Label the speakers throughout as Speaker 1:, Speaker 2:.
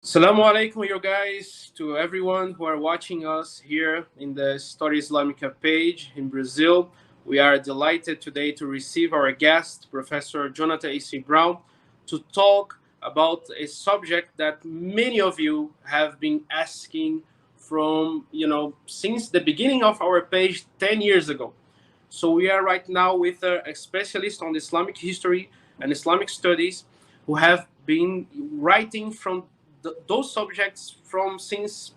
Speaker 1: Assalamu alaikum, you guys, to everyone who are watching us here in the História Islâmica page in Brazil. We are delighted today to receive our guest, Professor Jonathan A.C. Brown, to talk about a subject that many of you have been asking from, since the beginning of our page 10 years ago. So we are right now with a specialist on Islamic history and Islamic studies who have been writing from those subjects from since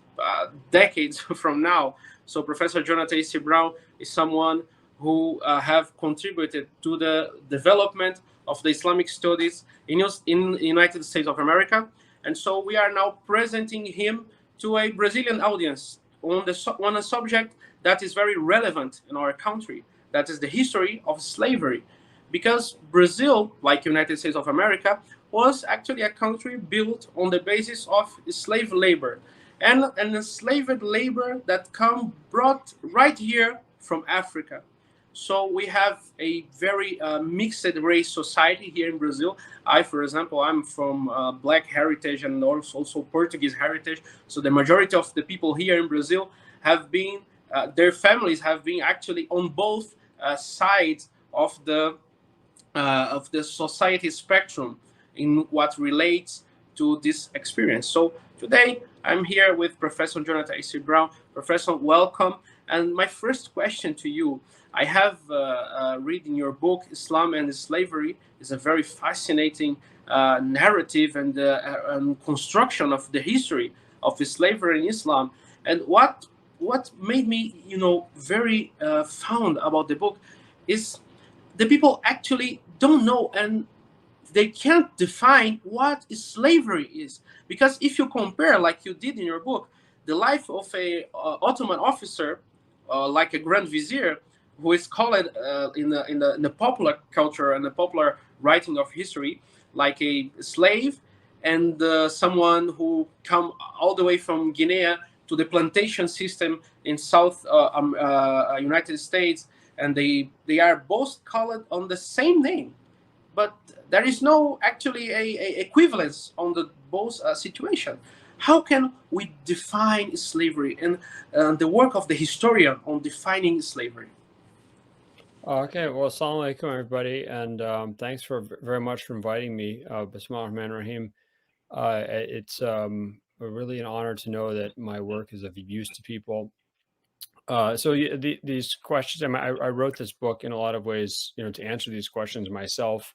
Speaker 1: decades from now. So Professor Jonathan A.C. Brown is someone who have contributed to the development of the Islamic studies in the United States of America. And so we are now presenting him to a Brazilian audience on a subject that is very relevant in our country. That is the history of slavery. Because Brazil, like United States of America, was actually a country built on the basis of slave labor and enslaved labor that come brought right here from Africa. So we have a very mixed race society here in Brazil. For example, I'm from Black heritage and also Portuguese heritage. So the majority of the people here in Brazil have been, their families have been actually on both sides of the society spectrum in what relates to this experience. So today I'm here with Professor Jonathan A.C. Brown. Professor, welcome. And my first question to you, I have read in your book, Islam and Slavery, is a very fascinating narrative and construction of the history of slavery in Islam. And what made me, very fond about the book is the people actually don't know and they can't define what slavery is, because if you compare, like you did in your book, the life of a Ottoman officer, like a grand vizier, who is called in the popular culture and the popular writing of history like a slave, and someone who come all the way from Guinea to the plantation system in South United States, and they are both called on the same name, but there is no actually a equivalence on the both situation. How can we define slavery and the work of the historian on defining slavery?
Speaker 2: Okay, well, assalamu alaikum, everybody, and thanks very much for inviting me. Bismillah ar-Rahman ar-Rahim. It's really an honor to know that my work is of use to people. These questions, I wrote this book in a lot of ways, to answer these questions myself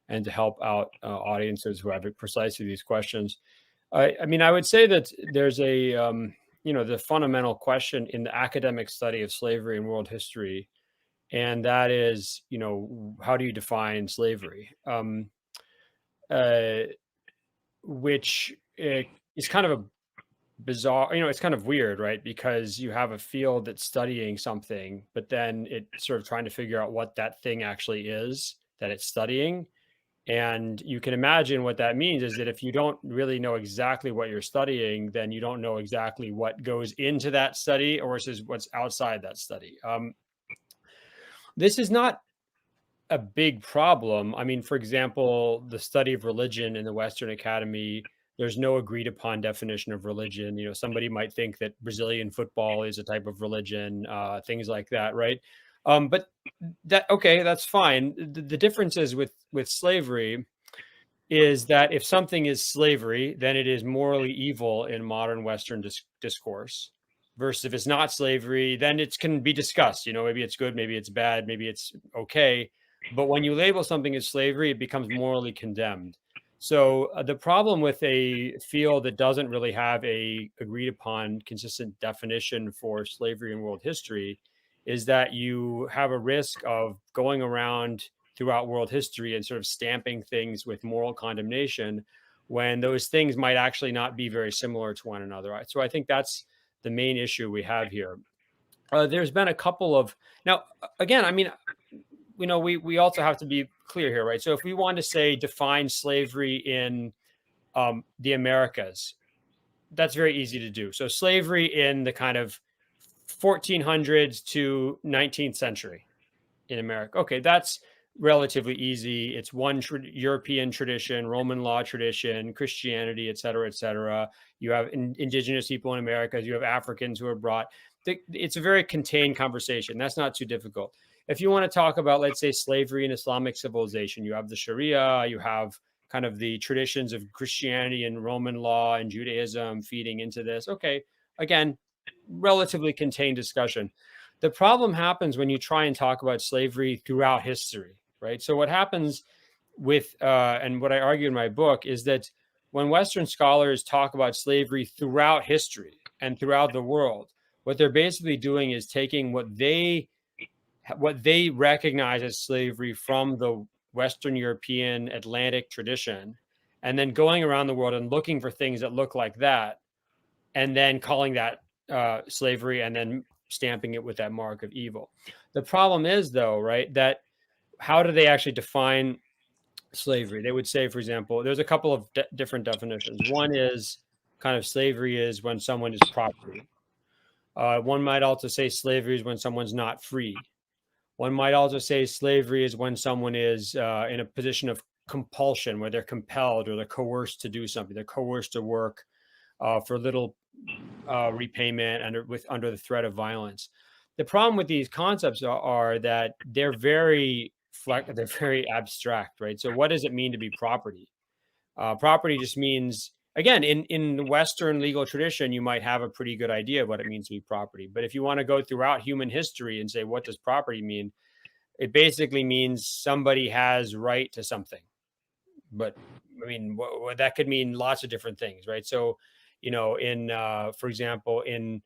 Speaker 2: and to help out audiences who have precisely these questions. I would say that there's the fundamental question in the academic study of slavery and world history, and that is, how do you define slavery? Uh, which is kind of a bizarre, it's kind of weird, right? Because you have a field that's studying something, but then it's sort of trying to figure out what that thing actually is that it's studying. And you can imagine what that means is that if you don't really know exactly what you're studying, then you don't know exactly what goes into that study or versus what's outside that study. This is not a big problem. I mean, for example, the study of religion in the Western Academy, there's no agreed upon definition of religion. Somebody might think that Brazilian football is a type of religion, things like that, right? But okay, that's fine. The difference is with slavery is that if something is slavery, then it is morally evil in modern Western discourse. Versus if it's not slavery, then it can be discussed. Maybe it's good, maybe it's bad, maybe it's okay. But when you label something as slavery, it becomes morally condemned. So the problem with a field that doesn't really have a agreed upon consistent definition for slavery in world history is that you have a risk of going around throughout world history and sort of stamping things with moral condemnation when those things might actually not be very similar to one another. So I think that's the main issue we have here. There's been a couple of now, again, we also have to be clear here, right? So if we want to say define slavery in the Americas, that's very easy to do. So slavery in the kind of 1400s to 19th century in America. Okay, that's relatively easy. It's one European tradition, Roman law tradition, Christianity, et cetera, et cetera. You have indigenous people in America. You have Africans who are brought. It's a very contained conversation. That's not too difficult. If you want to talk about, let's say, slavery and Islamic civilization, you have the Sharia, you have kind of the traditions of Christianity and Roman law and Judaism feeding into this. Okay, again, relatively contained discussion. The problem happens when you try and talk about slavery throughout history, right? So what happens with, and what I argue in my book is that when Western scholars talk about slavery throughout history and throughout the world, what they're basically doing is taking what they recognize as slavery from the Western European Atlantic tradition, and then going around the world and looking for things that look like that, and then calling that slavery, and then stamping it with that mark of evil. The problem is, though, right, that how do they actually define slavery? They would say, for example, there's a couple of different definitions. One is kind of slavery is when someone is property. One might also say slavery is when someone's not free. One might also say slavery is when someone is in a position of compulsion, where they're compelled or they're coerced to do something. They're coerced to work for little repayment under the threat of violence. The problem with these concepts are that they're very abstract, right? So what does it mean to be property? Property just means, again, in the Western legal tradition, you might have a pretty good idea of what it means to be property. But if you want to go throughout human history and say, what does property mean? It basically means somebody has right to something. But I mean, that could mean lots of different things, right? So, for example, in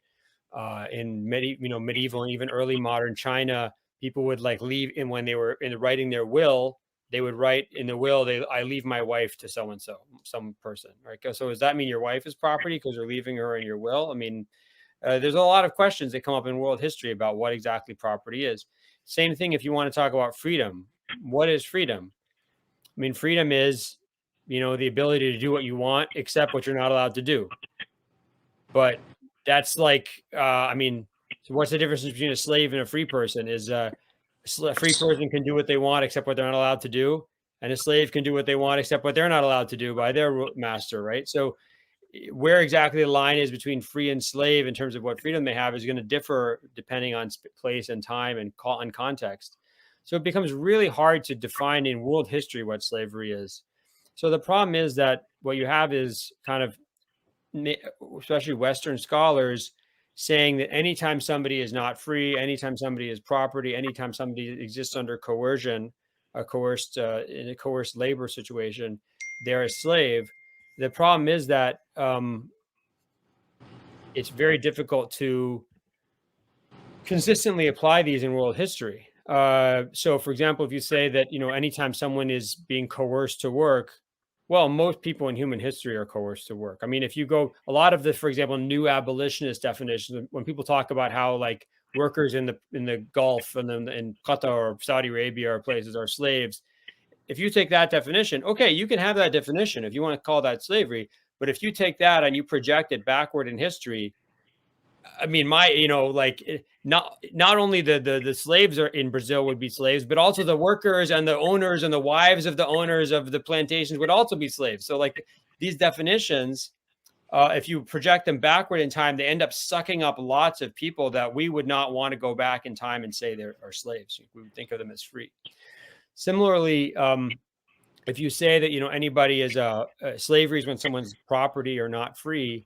Speaker 2: medieval and even early modern China, people would leave, and when they were writing their will, they would write in the will, I leave my wife to so and so, some person, right? So does that mean your wife is property because you're leaving her in your will? I mean, there's a lot of questions that come up in world history about what exactly property is. Same thing if you want to talk about freedom. What is freedom? I mean, freedom is, the ability to do what you want, except what you're not allowed to do. But that's so what's the difference between a slave and a free person? Is a free person can do what they want, except what they're not allowed to do. And a slave can do what they want, except what they're not allowed to do by their master, right? So where exactly the line is between free and slave in terms of what freedom they have is going to differ depending on place and time and context. So it becomes really hard to define in world history what slavery is. So the problem is that what you have is kind of, especially Western scholars, saying that anytime somebody is not free, anytime somebody is property, anytime somebody exists under coercion, in a coerced labor situation, they're a slave. The problem is that it's very difficult to consistently apply these in world history. So, for example, if you say that, anytime someone is being coerced to work, well, most people in human history are coerced to work. I mean, if you go, a lot of the, for example, new abolitionist definitions, when people talk about how workers in the Gulf and then in Qatar or Saudi Arabia or places are slaves, if you take that definition, okay, you can have that definition if you want to call that slavery. But if you take that and you project it backward in history, I mean, not only the slaves are in Brazil would be slaves, but also the workers and the owners and the wives of the owners of the plantations would also be slaves. So these definitions, if you project them backward in time, they end up sucking up lots of people that we would not want to go back in time and say they are slaves. We would think of them as free. Similarly, if you say that, anybody is slavery is when someone's property or not free,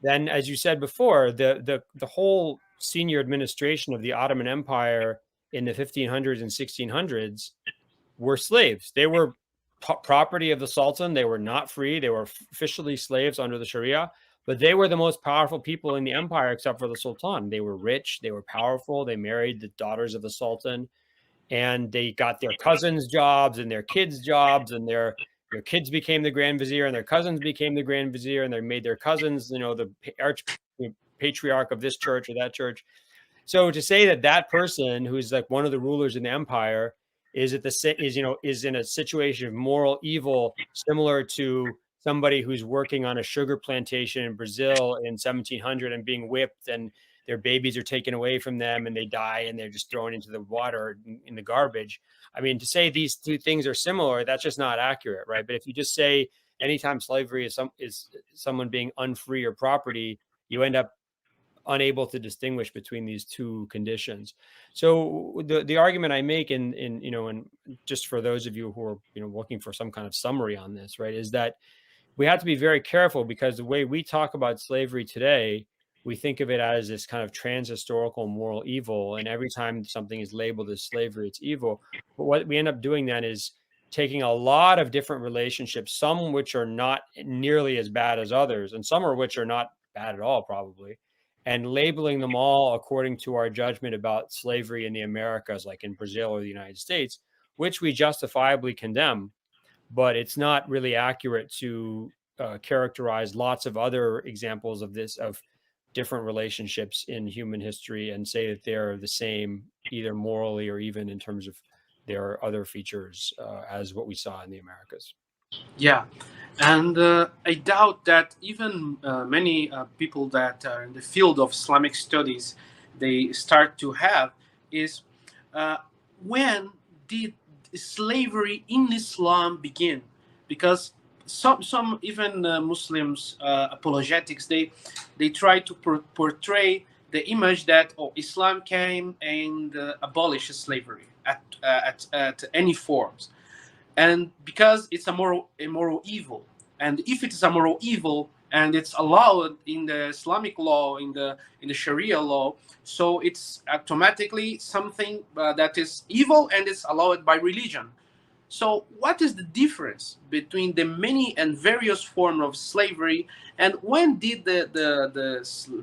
Speaker 2: then, as you said before, the whole senior administration of the Ottoman Empire in the 1500s and 1600s were slaves. They were property of the Sultan. They were not free. They were officially slaves under the Sharia, but they were the most powerful people in the empire, except for the Sultan. They were rich. They were powerful. They married the daughters of the Sultan, and they got their cousins' jobs and their kids' jobs, and their kids became the Grand Vizier, and their cousins became the Grand Vizier, and they made their cousins, the patriarch of this church or that church. So to say that person who's one of the rulers in the empire is in a situation of moral evil, similar to somebody who's working on a sugar plantation in Brazil in 1700 and being whipped and their babies are taken away from them and they die and they're just thrown into the water in the garbage. I mean, to say these two things are similar, that's just not accurate, right? But if you just say anytime slavery is someone being unfree or property, you end up unable to distinguish between these two conditions. So the argument I make in and just for those of you who are looking for some kind of summary on this, right, is that we have to be very careful, because the way we talk about slavery today, we think of it as this kind of transhistorical moral evil, and every time something is labeled as slavery, it's evil. But what we end up doing then is taking a lot of different relationships, some which are not nearly as bad as others, and some are which are not bad at all, probably, and labeling them all according to our judgment about slavery in the Americas, like in Brazil or the United States, which we justifiably condemn. But it's not really accurate to characterize lots of other examples of this, of different relationships in human history, and say that they're the same, either morally or even in terms of their other features, as what we saw in the Americas.
Speaker 1: Yeah, and I doubt that even many people that are in the field of Islamic studies, they start to have is uh, when did slavery in Islam begin? Because some even Muslims apologetics, they try to portray the image that, oh, Islam came and abolished slavery at any forms, and because it's a moral evil, and if it is a moral evil and it's allowed in the Islamic law, in the Sharia law, so it's automatically something that is evil and it's allowed by religion. So what is the difference between the many and various forms of slavery, and when did the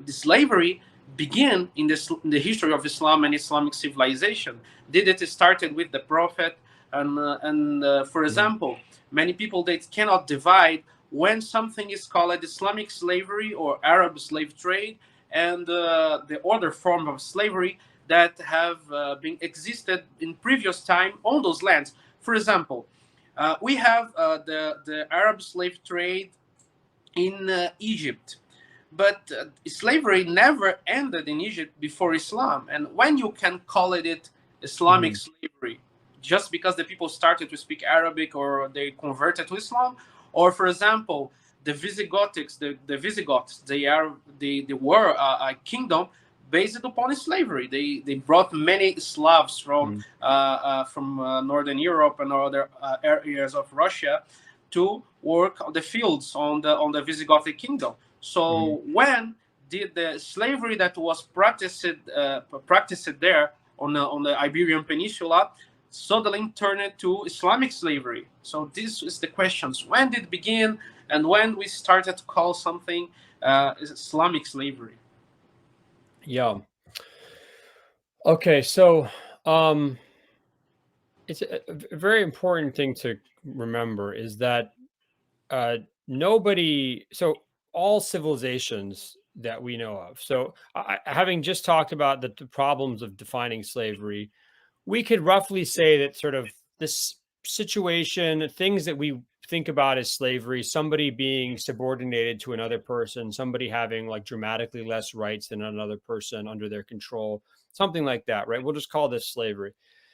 Speaker 1: slavery begin in the history of Islam and Islamic civilization? Did it started with the Prophet? And for example, many people, they cannot divide when something is called Islamic slavery or Arab slave trade, and the other form of slavery that have been existed in previous time on those lands. For example, we have the Arab slave trade in Egypt, but slavery never ended in Egypt before Islam. And when you can call it Islamic slavery, just because the people started to speak Arabic or they converted to Islam, or for example, the Visigoths, the Visigoths, they were a kingdom based upon slavery. They brought many Slavs from northern Europe and other areas of Russia to work on the fields on the Visigothic kingdom. So when did the slavery that was practiced there on the Iberian Peninsula suddenly turned to Islamic slavery? So this is the questions: when did it begin, and when we started to call something Islamic slavery?
Speaker 2: Yeah. Okay, so it's a very important thing to remember is that nobody, so all civilizations that we know of. So, having just talked about the problems of defining slavery, we could roughly say that sort of this situation, things that we think about as slavery, somebody being subordinated to another person, somebody having like dramatically less rights than another person under their control, something like that, right? We'll just call this slavery.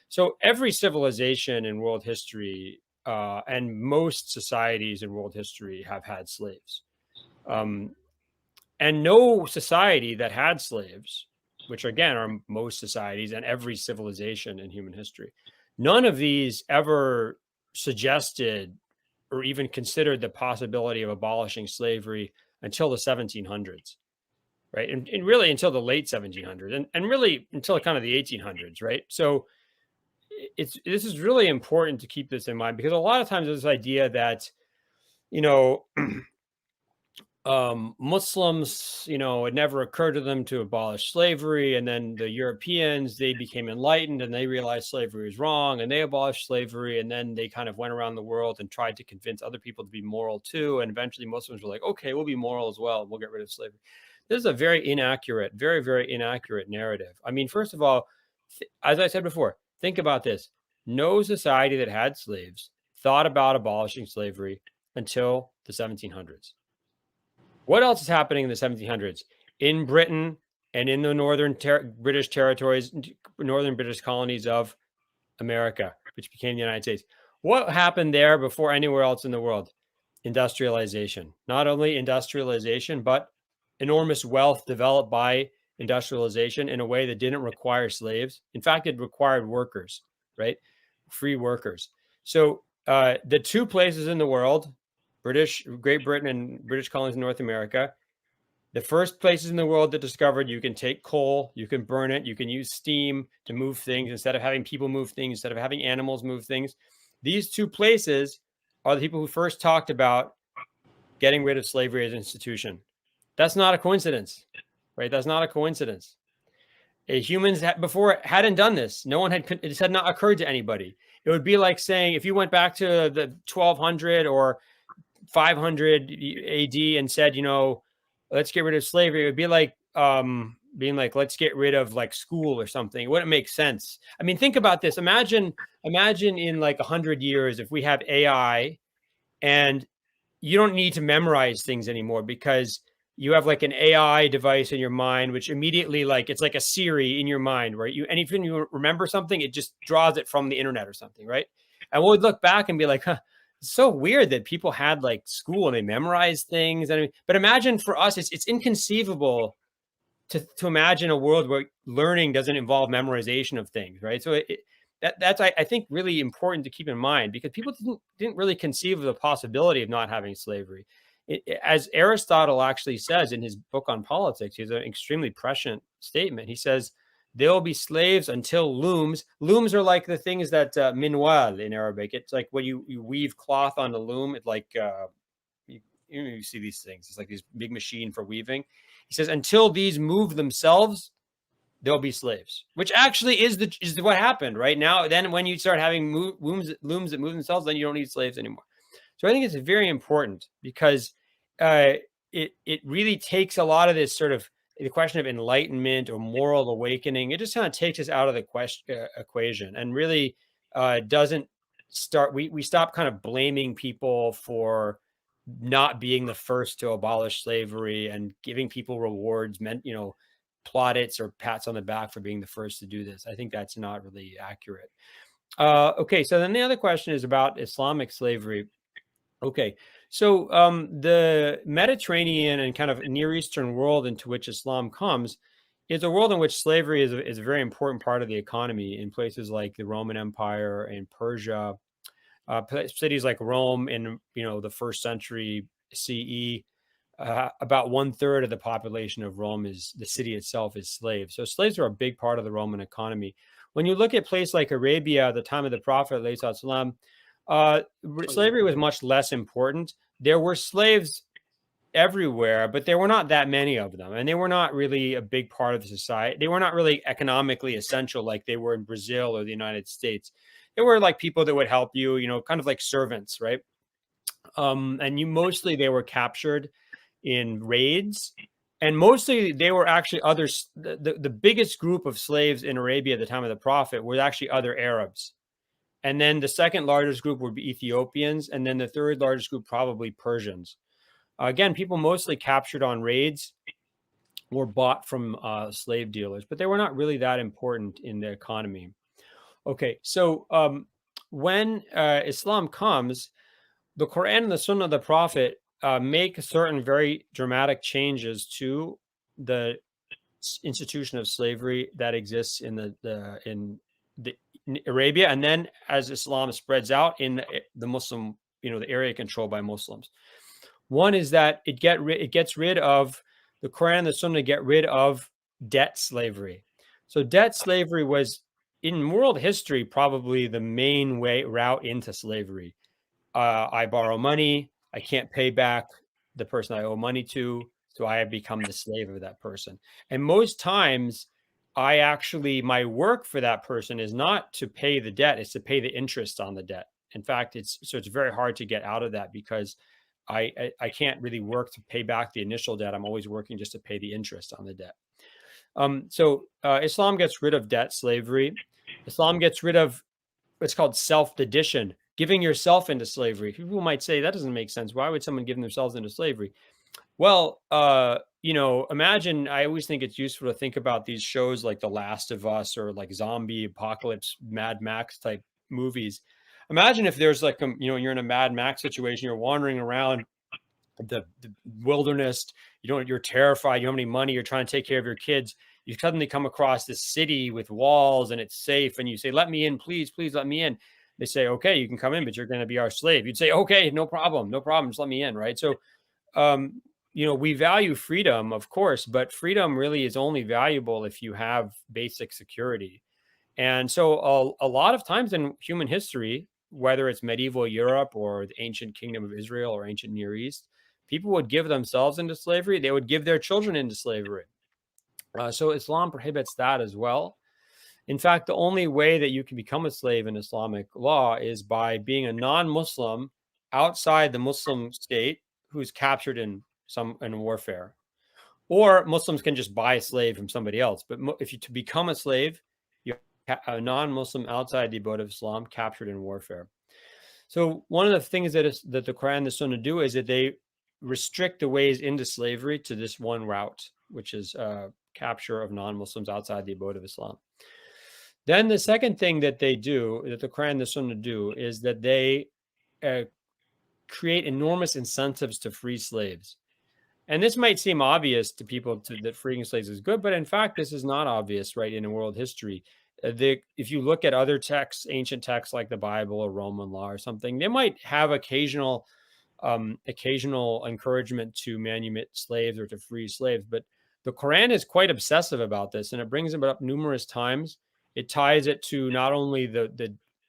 Speaker 2: So every civilization in world history, and most societies in world history have had slaves. And no society that had slaves, which again are most societies and every civilization in human history, none of these ever suggested or even considered the possibility of abolishing slavery until the 1700s, right? And really until the late 1700s, and really until kind of the 1800s, right? So this is really important to keep this in mind, because a lot of times there's this idea that, you know, Muslims, it never occurred to them to abolish slavery. And then the Europeans, they became enlightened and they realized slavery was wrong and they abolished slavery. And then they kind of went around the world and tried to convince other people to be moral too. And eventually Muslims were like, okay, we'll be moral as well. We'll get rid of slavery. This is a very inaccurate, very, very inaccurate narrative. I mean, first of all, as I said before, think about this. No society that had slaves thought about abolishing slavery until the 1700s. What else is happening in the 1700s? In Britain, and in the British territories, northern British colonies of America, which became the United States. What happened there before anywhere else in the world? Industrialization. Not only industrialization, but enormous wealth developed by industrialization in a way that didn't require slaves. In fact, it required workers, right? Free workers. So the two places in the world, Great Britain and British colonies in North America, the first places in the world that discovered you can take coal, you can burn it, you can use steam to move things instead of having people move things, instead of having animals move things. These two places are the people who first talked about getting rid of slavery as an institution. That's not a coincidence, right? That's not a coincidence. Humans before hadn't done this. No one had, it had not occurred to anybody. It would be like saying, if you went back to the 1200 or 500 AD and said, let's get rid of slavery, it would be like being like, let's get rid of like school or something. It wouldn't make sense. I mean, think about this. Imagine in like 100 years, if we have AI and you don't need to memorize things anymore because you have like an AI device in your mind, which immediately, like, it's like a Siri in your mind, right? And if you remember something, it just draws it from the internet or something, right? And we'll look back and be like, huh, it's so weird that people had like school and they memorized things. But imagine for us, it's inconceivable to imagine a world where learning doesn't involve memorization of things, right? So that's I think really important to keep in mind, because people didn't really conceive of the possibility of not having slavery. As Aristotle actually says in his book on politics, he has an extremely prescient statement. He says, there will be slaves until looms. Looms are like the things that minwal in Arabic. It's like when you weave cloth on a loom. It's like you see these things. It's like this big machine for weaving. He says, until these move themselves, there'll be slaves, which actually is what happened right now. Then when you start having looms that move themselves, then you don't need slaves anymore. So I think it's very important because it really takes a lot of this sort of the question of enlightenment or moral awakening. It just kind of takes us out of the equation and really doesn't start. We stop kind of blaming people for not being the first to abolish slavery and giving people rewards, plaudits or pats on the back for being the first to do this. I think that's not really accurate. Okay, so then the other question is about Islamic slavery. Okay, so the Mediterranean and kind of Near Eastern world into which Islam comes is a world in which slavery is a very important part of the economy in places like the Roman Empire and Persia, cities like Rome in the first century CE. About 1/3 of the population of Rome is the city itself is slaves. So slaves are a big part of the Roman economy. When you look at a place like Arabia at the time of the Prophet, slavery was much less important. There were slaves everywhere, but there were not that many of them. And they were not really a big part of the society. They were not really economically essential like they were in Brazil or the United States. They were like people that would help you, kind of like servants, right? And mostly they were captured in raids, and mostly they were actually others. The biggest group of slaves in Arabia at the time of the Prophet were actually other Arabs. And then the second largest group would be Ethiopians. And then the third largest group, probably Persians. Again, people mostly captured on raids were bought from slave dealers, but they were not really that important in the economy. Okay, so when Islam comes, the Quran and the Sunnah of the Prophet make certain very dramatic changes to the institution of slavery that exists in in Arabia, and then as Islam spreads out in the Muslim, the area controlled by Muslims. One is that it gets rid of the Quran and the Sunnah get rid of debt slavery. So debt slavery was in world history probably the main route into slavery. I borrow money, I can't pay back the person I owe money to, so I have become the slave of that person. And most times, my work for that person is not to pay the debt, it's to pay the interest on the debt. In fact, it's very hard to get out of that because I can't really work to pay back the initial debt. I'm always working just to pay the interest on the debt. So Islam gets rid of debt slavery. Islam gets rid of what's called self-dedition, giving yourself into slavery. People might say that doesn't make sense. Why would someone give themselves into slavery? Well, imagine, I always think it's useful to think about these shows like The Last of Us or like zombie apocalypse, Mad Max type movies. Imagine if there's like, you're in a Mad Max situation, you're wandering around the wilderness, you're terrified, you don't have any money, you're trying to take care of your kids. You suddenly come across this city with walls and it's safe, and you say, "Let me in, please, please let me in." They say, "Okay, you can come in, but you're going to be our slave." You'd say, "Okay, no problem, no problem, just let me in," right? So um, we value freedom, of course, but freedom really is only valuable if you have basic security. And so a lot of times in human history, whether it's medieval Europe or the ancient kingdom of Israel or ancient Near East, people would give themselves into slavery. They would give their children into slavery. So Islam prohibits that as well. In fact, the only way that you can become a slave in Islamic law is by being a non-Muslim outside the Muslim state who's captured in warfare. Or Muslims can just buy a slave from somebody else. But if you to become a slave, you're a non-Muslim outside the abode of Islam captured in warfare. So one of the things that the Quran and the Sunnah do is that they restrict the ways into slavery to this one route, which is capture of non-Muslims outside the abode of Islam. Then the second thing that they do, that the Quran and the Sunnah do, is that they uh, create enormous incentives to free slaves. And this might seem obvious to people that freeing slaves is good, but in fact, this is not obvious, right, in world history. If you look at other texts, ancient texts like the Bible or Roman law or something, they might have occasional encouragement to manumit slaves or to free slaves. But the Quran is quite obsessive about this, and it brings it up numerous times. It ties it to not only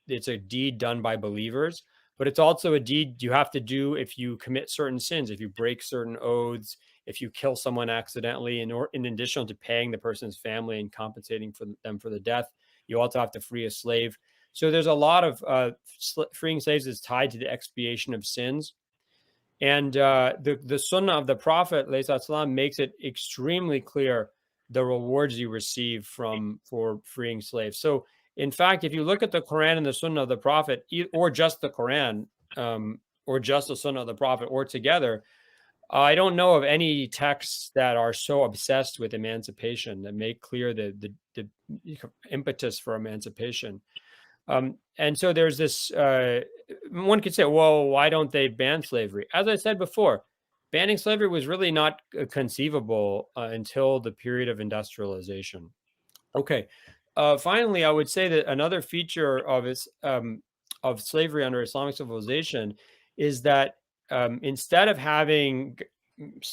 Speaker 2: it's a deed done by believers, but it's also a deed you have to do if you commit certain sins, if you break certain oaths, if you kill someone accidentally, in addition to paying the person's family and compensating for them for the death, you also have to free a slave. So there's a lot of freeing slaves is tied to the expiation of sins. And the Sunnah of the Prophet ﷺ makes it extremely clear the rewards you receive for freeing slaves. So, in fact, if you look at the Quran and the Sunnah of the Prophet, or just the Quran, or just the Sunnah of the Prophet, or together, I don't know of any texts that are so obsessed with emancipation that make clear the impetus for emancipation. And so there's this, one could say, well, why don't they ban slavery? As I said before, banning slavery was really not conceivable until the period of industrialization. Okay. Finally, I would say that another feature of slavery under Islamic civilization is that instead of having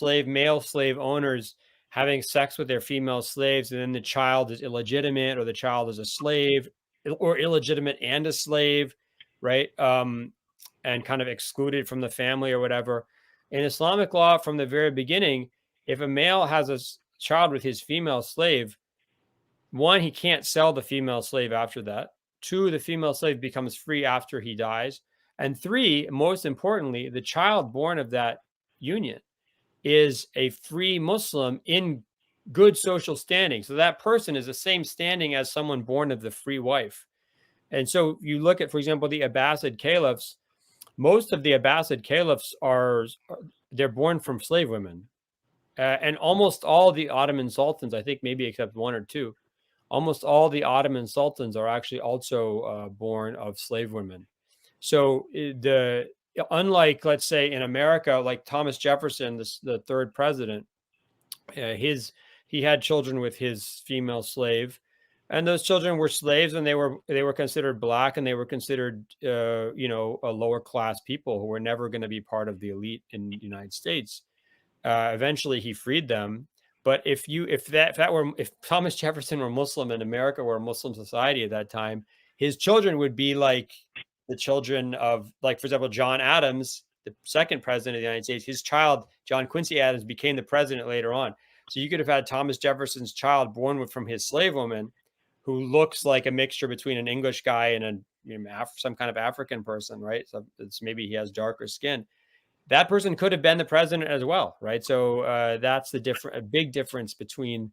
Speaker 2: male slave owners having sex with their female slaves, and then the child is illegitimate, or the child is a slave, or illegitimate and a slave, right? And kind of excluded from the family or whatever. In Islamic law, from the very beginning, if a male has a child with his female slave, one, he can't sell the female slave after that. Two, the female slave becomes free after he dies. And three, most importantly, the child born of that union is a free Muslim in good social standing. So that person is the same standing as someone born of the free wife. And so you look at, for example, the Abbasid caliphs. Most of the Abbasid caliphs they're born from slave women, and almost all the Ottoman sultans, I think maybe except one or two, almost all the Ottoman sultans are actually also born of slave women. So unlike, let's say, in America, like Thomas Jefferson, the third president, he had children with his female slave, and those children were slaves, and they were considered black, and they were considered a lower class people who were never going to be part of the elite in the United States. Eventually, he freed them. But if Thomas Jefferson were Muslim and America were a Muslim society at that time, his children would be like the children of, like, for example, John Adams, the second president of the United States. His child, John Quincy Adams, became the president later on. So you could have had Thomas Jefferson's child born from his slave woman, who looks like a mixture between an English guy and some kind of African person, right? So maybe he has darker skin. That person could have been the president as well, right? So that's a big difference between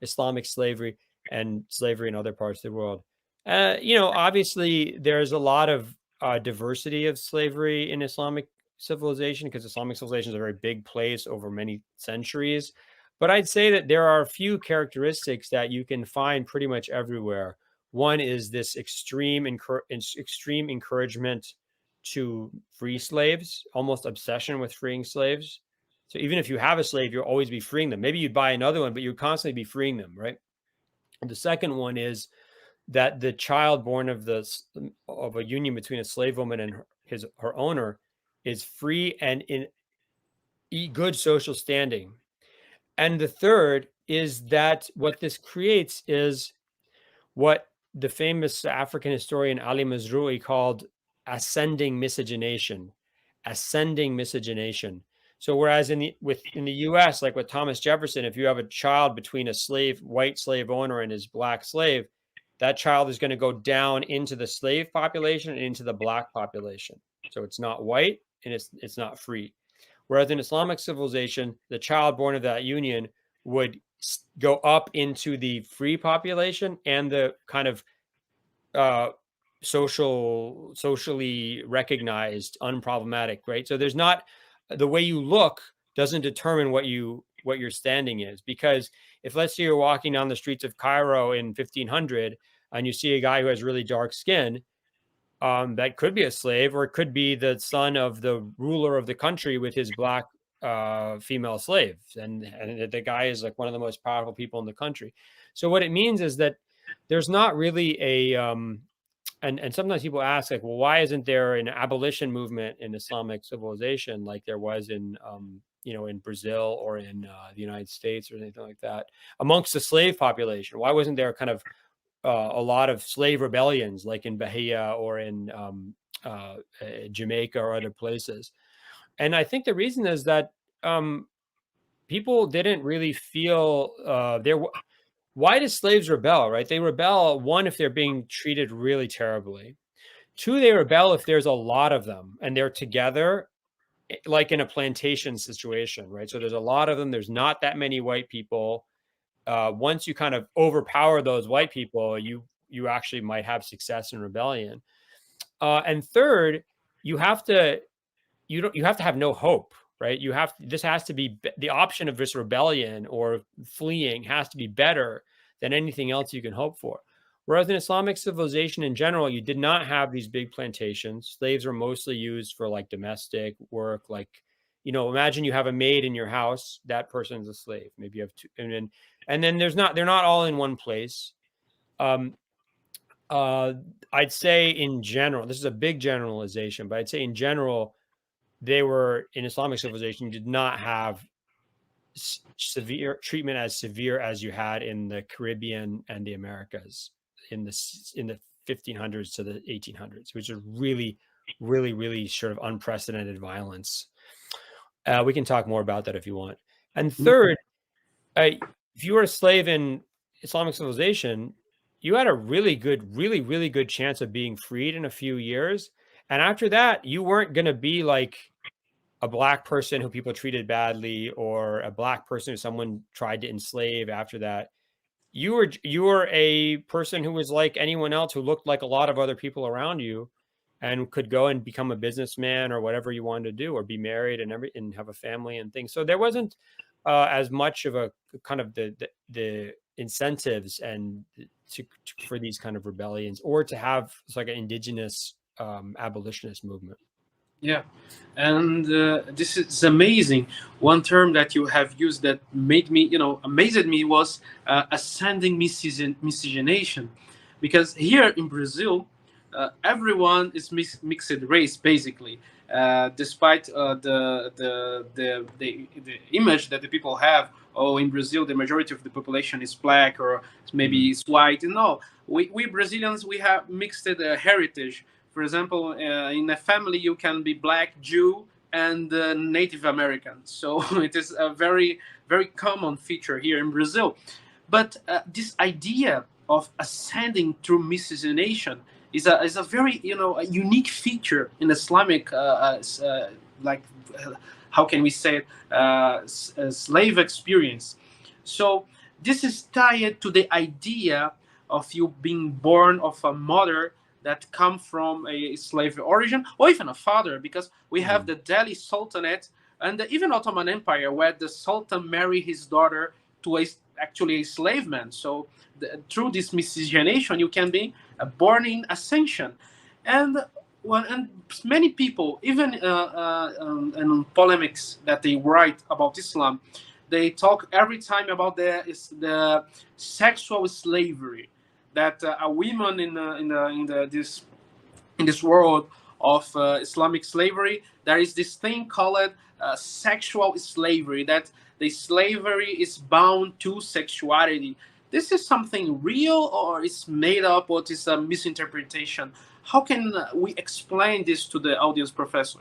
Speaker 2: Islamic slavery and slavery in other parts of the world. Obviously, there's a lot of diversity of slavery in Islamic civilization, because Islamic civilization is a very big place over many centuries. But I'd say that there are a few characteristics that you can find pretty much everywhere. One is this extreme encouragement to free slaves, almost obsession with freeing slaves. So even if you have a slave, you'll always be freeing them. Maybe you'd buy another one, but you'd constantly be freeing them, right? And the second one is that the child born of a union between a slave woman and her owner is free and in good social standing. And the third is that what this creates is what the famous African historian Ali Mazrui called ascending miscegenation. Ascending miscegenation. So whereas in the U.S., like with Thomas Jefferson, if you have a child between a white slave owner and his black slave, that child is going to go down into the slave population and into the black population. So it's not white and it's not free. Whereas in Islamic civilization, the child born of that union would go up into the free population and the kind of socially recognized, unproblematic, right? So there's not, the way you look doesn't determine what your standing is. Because if, let's say, you're walking down the streets of Cairo in 1500 and you see a guy who has really dark skin, that could be a slave, or it could be the son of the ruler of the country with his black female slaves, and the guy is like one of the most powerful people in the country. So what it means is that there's not really a and sometimes people ask, like, well, why isn't there an abolition movement in Islamic civilization like there was in in Brazil or in the United States or anything like that amongst the slave population? Why wasn't there kind of a lot of slave rebellions like in Bahia or in Jamaica or other places? And I think the reason is that people didn't really feel why do slaves rebel, right? They rebel, one, if they're being treated really terribly. Two, they rebel if there's a lot of them and they're together, like in a plantation situation, right? So there's a lot of them. There's not that many white people. Once you kind of overpower those white people, you actually might have success in rebellion. And third, you have to have no hope, right? This has to be the option of this rebellion or fleeing has to be better than anything else you can hope for. Whereas in Islamic civilization in general, you did not have these big plantations. Slaves were mostly used for like domestic work. Like, imagine you have a maid in your house, that person's a slave. Maybe you have two, and then they're not all in one place. I'd say in general, this is a big generalization, but I'd say in general, they were in Islamic civilization, did not have severe treatment as severe as you had in the Caribbean and the Americas in the 1500s to the 1800s, which is really, really, really sort of unprecedented violence. We can talk more about that if you want. And third, if you were a slave in Islamic civilization, you had a really, really good chance of being freed in a few years. And after that, you weren't going to be like a black person who people treated badly, or a black person who someone tried to enslave after that. You were a person who was like anyone else, who looked like a lot of other people around you, and could go and become a businessman or whatever you wanted to do, or be married and have a family and things. So there wasn't as much of a kind of the incentives and for these kind of rebellions, or to have like an indigenous abolitionist movement.
Speaker 1: Yeah, and this is amazing. One term that you have used that made me, amazed me, was ascending miscegenation, because here in Brazil, everyone is mixed race basically. Despite the image that the people have, oh, in Brazil the majority of the population is black or maybe is white. No, we Brazilians, we have mixed heritage. For example, in a family, you can be black, Jew, and Native American. So it is a very, very common feature here in Brazil. But this idea of ascending through miscegenation is a very, a unique feature in Islamic, how can we say it, slave experience. So this is tied to the idea of you being born of a mother that come from a slave origin, or even a father, because we have
Speaker 2: Mhm.
Speaker 1: the Delhi Sultanate and even Ottoman Empire, where the Sultan married his daughter to actually a slave man. So through this miscegenation, you can be born in ascension, and well, and many people, even in polemics that they write about Islam, they talk every time about the sexual slavery that a woman in this world of Islamic slavery, there is this thing called sexual slavery, that the slavery is bound to sexuality. This is something real, or is made up, or is a misinterpretation? How can we explain this to the audience, Professor?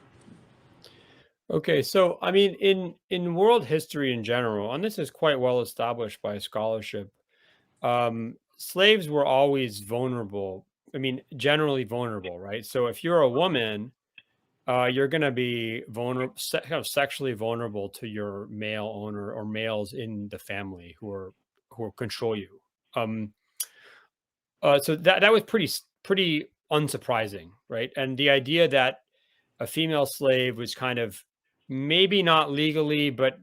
Speaker 2: Okay, so I mean, in world history in general, and this is quite well established by scholarship, slaves were always vulnerable. I mean, generally vulnerable, right? So if you're a woman, you're going to be vulnerable, kind of sexually vulnerable to your male owner or males in the family who control you. Um, so that was pretty unsurprising, right? And the idea that a female slave was kind of maybe not legally, but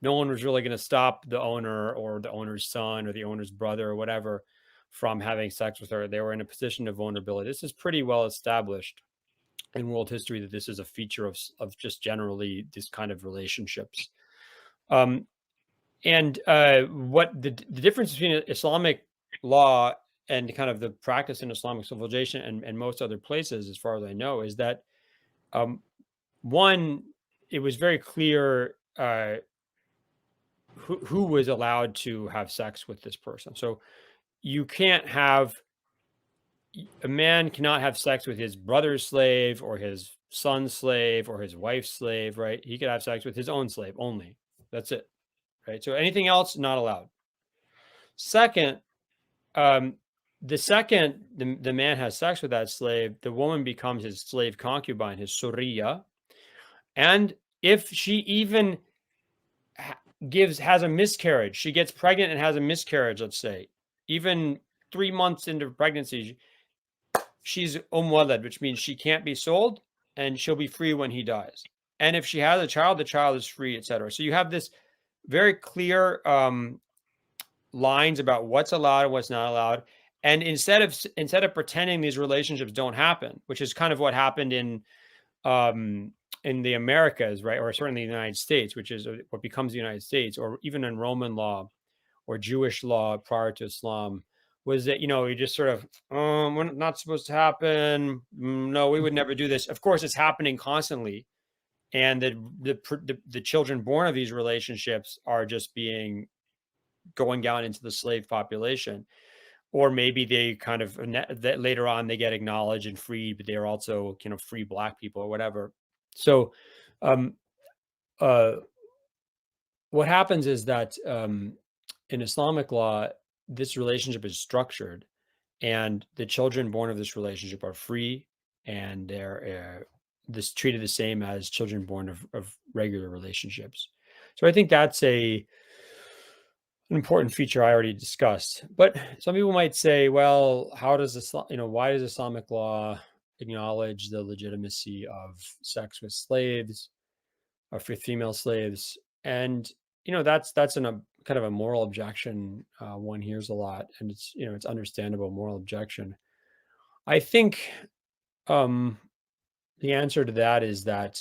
Speaker 2: no one was really going to stop the owner or the owner's son or the owner's brother or whatever from having sex with her. They were in a position of vulnerability. This is pretty well established in world history that this is a feature of just generally this kind of relationships. Um, and what the difference between Islamic law and kind of the practice in Islamic civilization and most other places, as far as I know, is that um, one, it was very clear who was allowed to have sex with this person. So you can't have a man cannot have sex with his brother's slave or his son's slave or his wife's slave, right? He could have sex with his own slave only. That's it, right? So anything else not allowed. Second, um, the second the man has sex with that slave, the woman becomes his slave concubine, his suriya, and if she even has a miscarriage, she gets pregnant and has a miscarriage, let's say, even 3 months into pregnancy, she's walad, which means she can't be sold and she'll be free when he dies. And if she has a child, the child is free, etc. So you have this very clear lines about what's allowed and what's not allowed. And instead of pretending these relationships don't happen, which is kind of what happened in the Americas, right, or certainly the United States, which is what becomes the United States, or even in Roman law or Jewish law prior to Islam, was that you just sort of we're not supposed to happen. No, we would never do this. Of course, it's happening constantly, and the children born of these relationships are just being going down into the slave population, or maybe they kind of that later on they get acknowledged and freed, but they are also free black people or whatever. So, um, uh, what happens is that in Islamic law, this relationship is structured, and the children born of this relationship are free, and they're this treated the same as children born of regular relationships. So I think that's an important feature I already discussed. But some people might say, well, how does Islam, why does Islamic law acknowledge the legitimacy of sex with slaves or for female slaves? And that's a kind of a moral objection one hears a lot, and it's understandable moral objection. I think um, the answer to that is that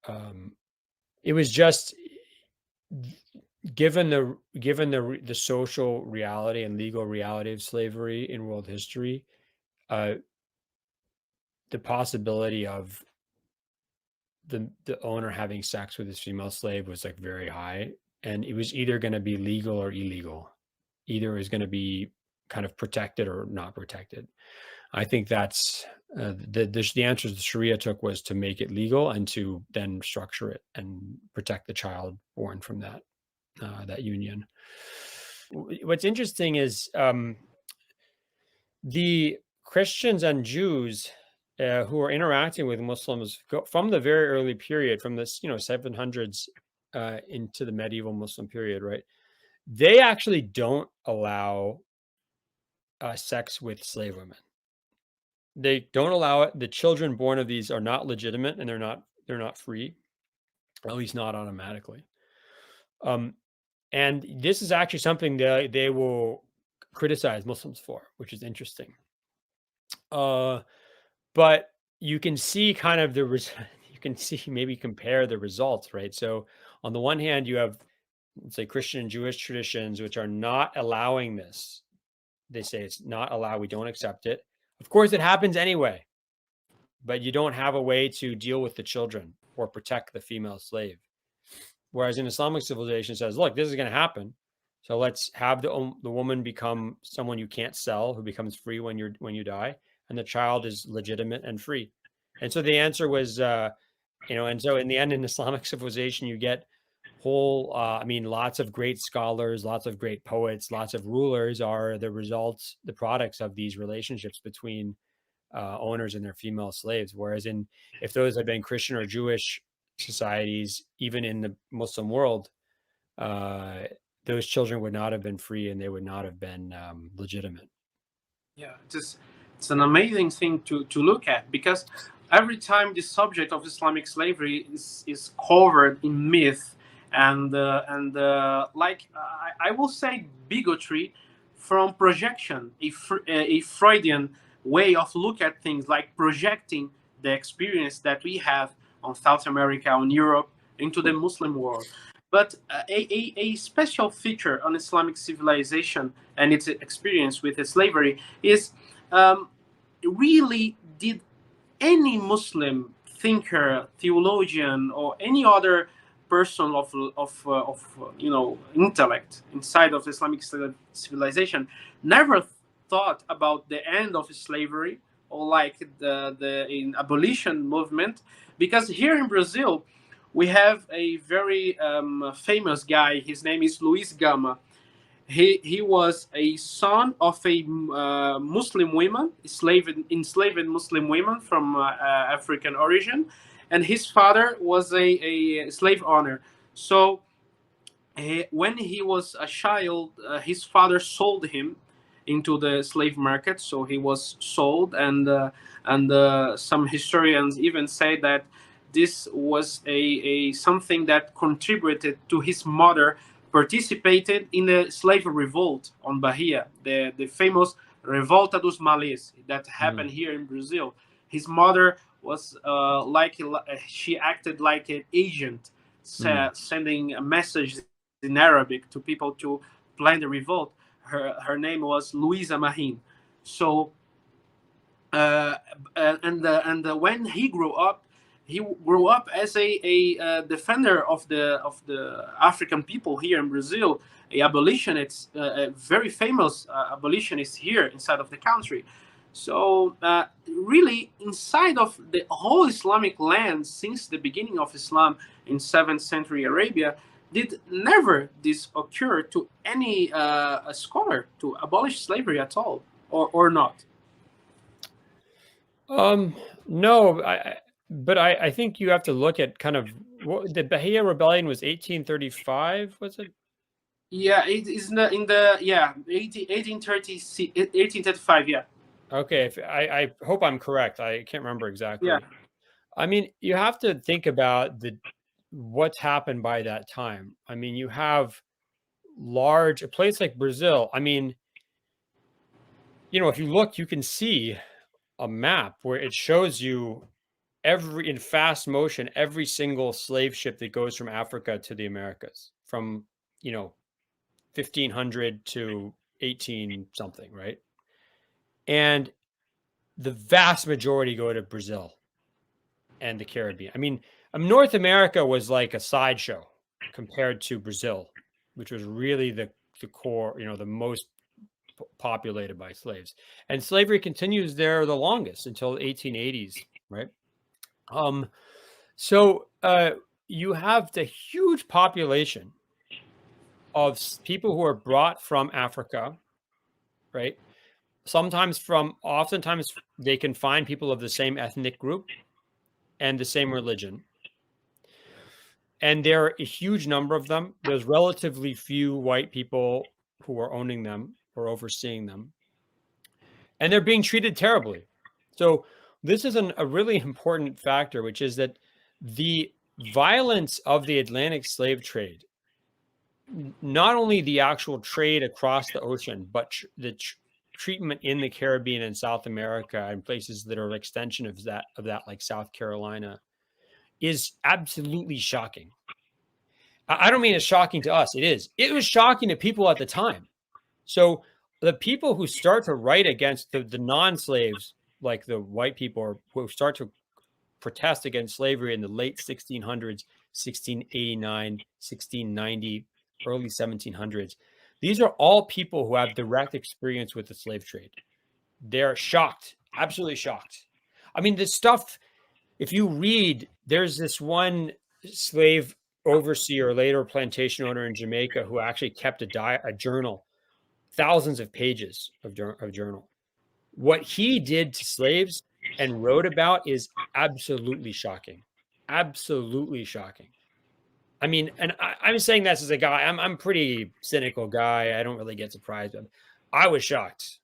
Speaker 2: um, it was just given the social reality and legal reality of slavery in world history, uh, the possibility of the owner having sex with his female slave was like very high, and it was either going to be legal or illegal. Either is going to be kind of protected or not protected. I think that's the answer the Sharia took was to make it legal and to then structure it and protect the child born from that union. What's interesting is the Christians and Jews who are interacting with Muslims from the very early period, from this 700s into the medieval Muslim period, right? They actually don't allow sex with slave women. They don't allow it. The children born of these are not legitimate, and they're not free, at least not automatically. Um, and this is actually something that they will criticize Muslims for, which is interesting. Uh, but you can see kind of you can see, maybe compare the results, right? So on the one hand, you have, let's say, Christian and Jewish traditions, which are not allowing this. They say it's not allowed. We don't accept it. Of course, it happens anyway, but you don't have a way to deal with the children or protect the female slave. Whereas in Islamic civilization, it says, look, this is going to happen. So let's have the woman become someone you can't sell, who becomes free when you die, and the child is legitimate and free. And so the answer was, and so in the end, in Islamic civilization, you get lots of great scholars, lots of great poets, lots of rulers are the results, the products of these relationships between owners and their female slaves. Whereas if those had been Christian or Jewish societies, even in the Muslim world, uh, those children would not have been free, and they would not have been legitimate.
Speaker 1: Yeah, it's an amazing thing to look at, because every time the subject of Islamic slavery is covered in myth and like I will say bigotry from projection, a Freudian way of look at things, like projecting the experience that we have on South America, on Europe, into the Muslim world. But a special feature on Islamic civilization and its experience with slavery is, um, really, did any Muslim thinker, theologian, or any other person of intellect inside of Islamic civilization never thought about the end of slavery, or like the in abolition movement? Because here in Brazil, we have a very famous guy. His name is Luis Gama. He was a son of a Muslim woman, enslaved Muslim women from African origin, and his father was a slave owner. So when he was a child, his father sold him into the slave market. So he was sold, and some historians even say that this was a something that contributed to his mother participated in the slave revolt on Bahia, the famous Revolta dos Malês that happened
Speaker 2: Mm,
Speaker 1: here in Brazil. His mother was she acted like an agent,
Speaker 2: mm,
Speaker 1: sending messages in Arabic to people to plan the revolt. Her name was Luisa Mahin. So uh, and when he grew up as a defender of the African people here in Brazil, a abolitionist, a very famous abolitionist here inside of the country. So really, inside of the whole Islamic land since the beginning of Islam in 7th century Arabia, did never this occur to any a scholar to abolish slavery at all, or not?
Speaker 2: Um, no, but I think you have to look at kind of what the Bahia Rebellion was. 1835, was it?
Speaker 1: Yeah, it is in the yeah 1835. Yeah,
Speaker 2: Okay, if I hope I'm correct. I can't remember
Speaker 1: yeah,
Speaker 2: exactly. I mean, you have to think about the what's happened by that time. I mean, you have a place like Brazil. I mean, if you look, you can see a map where it shows you in fast motion every single slave ship that goes from Africa to the Americas from, you know, 1500 to 18 something, right? And the vast majority go to Brazil and the Caribbean. I mean, North America was like a sideshow compared to Brazil, which was really the core, the most populated by slaves. And slavery continues there the longest until the 1880s, right? Um, so you have the huge population of people who are brought from Africa, right? Oftentimes they can find people of the same ethnic group and the same religion. And there are a huge number of them. There's relatively few white people who are owning them or overseeing them. And they're being treated terribly. So this is a really important factor, which is that the violence of the Atlantic slave trade, not only the actual trade across the ocean, but the treatment in the Caribbean and South America and places that are an extension of that, like South Carolina, is absolutely shocking. I don't mean it's shocking to us. It is. It was shocking to people at the time. So the people who start to write against the non-slaves, like the white people, or who start to protest against slavery in the late 1600s, 1689, 1690, early 1700s, these are all people who have direct experience with the slave trade. They're shocked, absolutely shocked. I mean, this stuff, if you read, there's this one slave overseer, later plantation owner in Jamaica, who actually kept a journal, thousands of pages of journal. What he did to slaves and wrote about is absolutely shocking. Absolutely shocking. I mean, and I'm saying this as a guy, I'm pretty cynical guy. I don't really get surprised. I was shocked.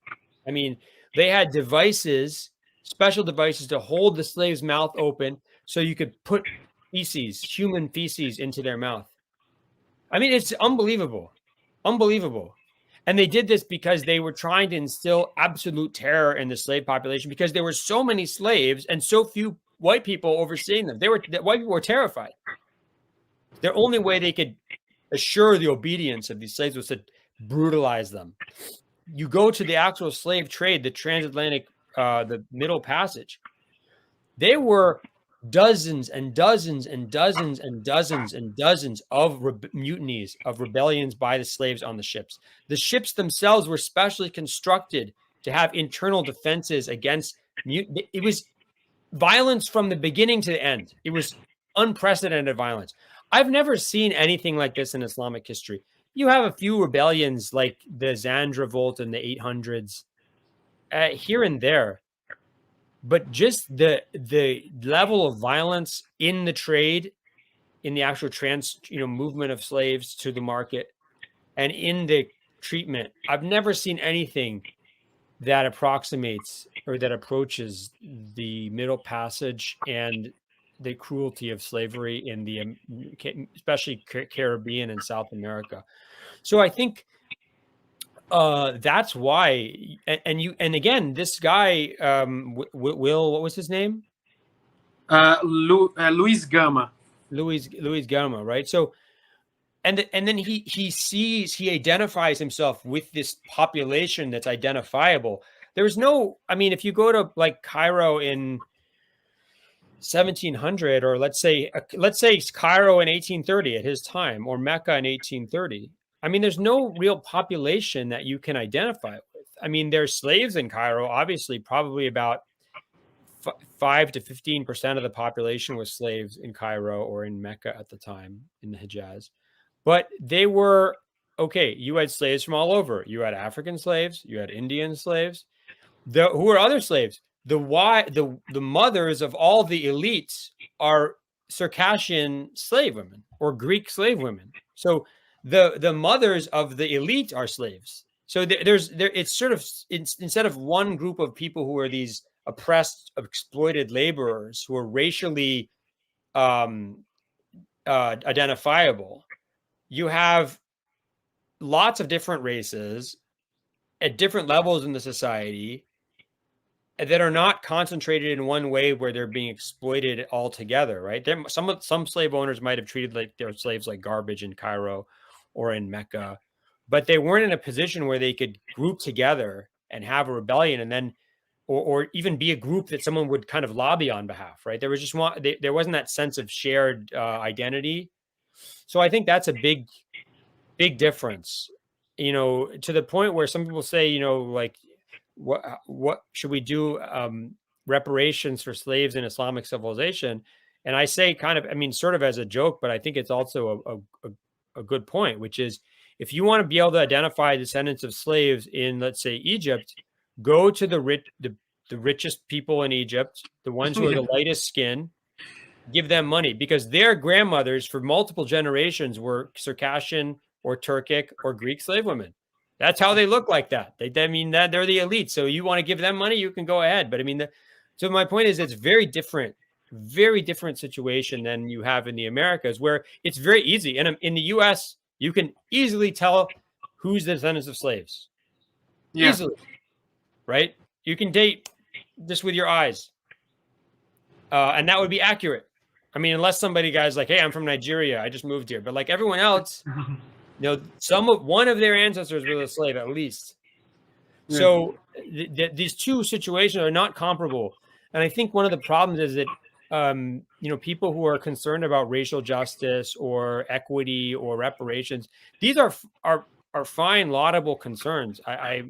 Speaker 2: I mean, they had devices, special devices to hold the slave's mouth open so you could put feces, human feces, into their mouth. I mean, it's unbelievable. Unbelievable. And they did this because they were trying to instill absolute terror in the slave population, because there were so many slaves and so few white people overseeing them. The white people were terrified. The only way they could assure the obedience of these slaves was to brutalize them. You go to the actual slave trade, the transatlantic, the Middle Passage. There were dozens and dozens and dozens and dozens and dozens of mutinies, of rebellions by the slaves on the ships. The ships themselves were specially constructed to have internal defenses against mutiny. It was violence from the beginning to the end. It was unprecedented violence. I've never seen anything like this in Islamic history. You have a few rebellions like the Zand revolt in the 800s, here and there. But just the level of violence in the trade, in the actual movement of slaves to the market, and in the treatment, I've never seen anything that approximates or that approaches the Middle Passage and the cruelty of slavery in the especially Caribbean and South America. So I think that's why, and again, this guy, Will, what was his name?
Speaker 1: Luis Gama.
Speaker 2: Luis Gama, right? So, and then he identifies himself with this population that's identifiable. There's no, I mean, if you go to like Cairo in 1700, or let's say Cairo in 1830 at his time, or Mecca in 1830. I mean, there's no real population that you can identify with. I mean, there's slaves in Cairo, obviously, probably about 5 to 15% of the population was slaves in Cairo or in Mecca at the time, in the Hijaz. But they were, okay, you had slaves from all over. You had African slaves, you had Indian slaves. Who were other slaves? The mothers of all the elites are Circassian slave women or Greek slave women. So the mothers of the elite are slaves. So it's sort of, instead of one group of people who are these oppressed, exploited laborers who are racially identifiable, you have lots of different races at different levels in the society that are not concentrated in one way where they're being exploited altogether, right? Some slave owners might have treated like their slaves like garbage in Cairo or in Mecca, but they weren't in a position where they could group together and have a rebellion, and then, or even be a group that someone would kind of lobby on behalf, right? There was just there wasn't that sense of shared identity. So I think that's a big difference, to the point where some people say, like, what should we do, reparations for slaves in Islamic civilization? And I say, kind of, I mean, sort of as a joke, but I think it's also a good point, which is, if you want to be able to identify descendants of slaves in, let's say, Egypt, go to the richest people in Egypt, the ones who are the lightest skin, give them money, because their grandmothers for multiple generations were Circassian or Turkic or Greek slave women. That's how they look like that. I mean, that they're the elite. So you want to give them money, you can go ahead. But I mean, So my point is, it's very different situation than you have in the Americas, where it's very easy. And in the U.S., you can easily tell who's the descendants of slaves.
Speaker 1: Yeah.
Speaker 2: Easily, right? You can date just with your eyes, and that would be accurate. I mean, unless somebody guy's like, "Hey, I'm from Nigeria. I just moved here," but like everyone else, one of their ancestors was a slave at least.
Speaker 1: Yeah.
Speaker 2: So these two situations are not comparable, and I think one of the problems is that people who are concerned about racial justice or equity or reparations, these are fine, laudable concerns. I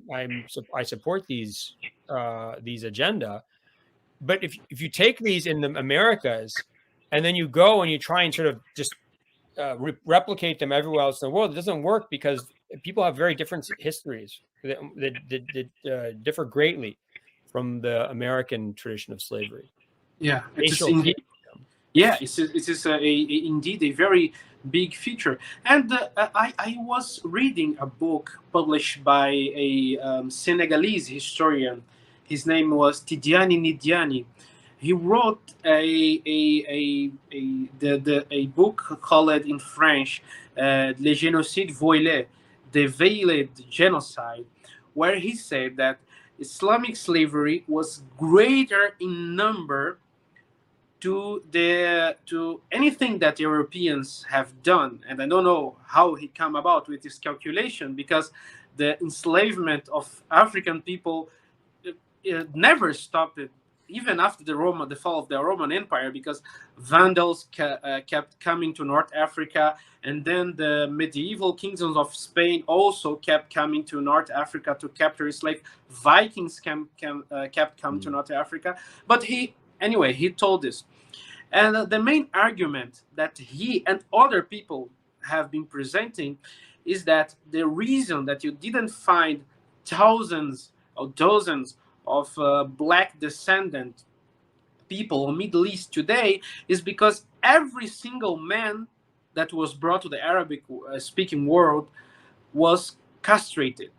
Speaker 2: support these agenda, but if you take these in the Americas and then you go and you try and sort of just replicate them everywhere else in the world, it doesn't work because people have very different histories that differ greatly from the American tradition of slavery.
Speaker 1: Yeah. It is
Speaker 2: Racial
Speaker 1: in,
Speaker 2: fear.
Speaker 1: yeah, it is indeed a very big feature. And I was reading a book published by a Senegalese historian. His name was Tidiane Nidiane. He wrote a book called in French, Le Génocide Voilé, the Veiled Genocide, where he said that Islamic slavery was greater in number to anything that Europeans have done. And I don't know how he come about with this calculation, because the enslavement of African people it never stopped, even after the fall of the Roman Empire, because Vandals kept coming to North Africa, and then the medieval kingdoms of Spain also kept coming to North Africa to capture slaves. Vikings kept coming to North Africa, but he told this. And the main argument that he and other people have been presenting is that the reason that you didn't find thousands or dozens of black descendant people in Middle East today is because every single man that was brought to the Arabic speaking world was castrated.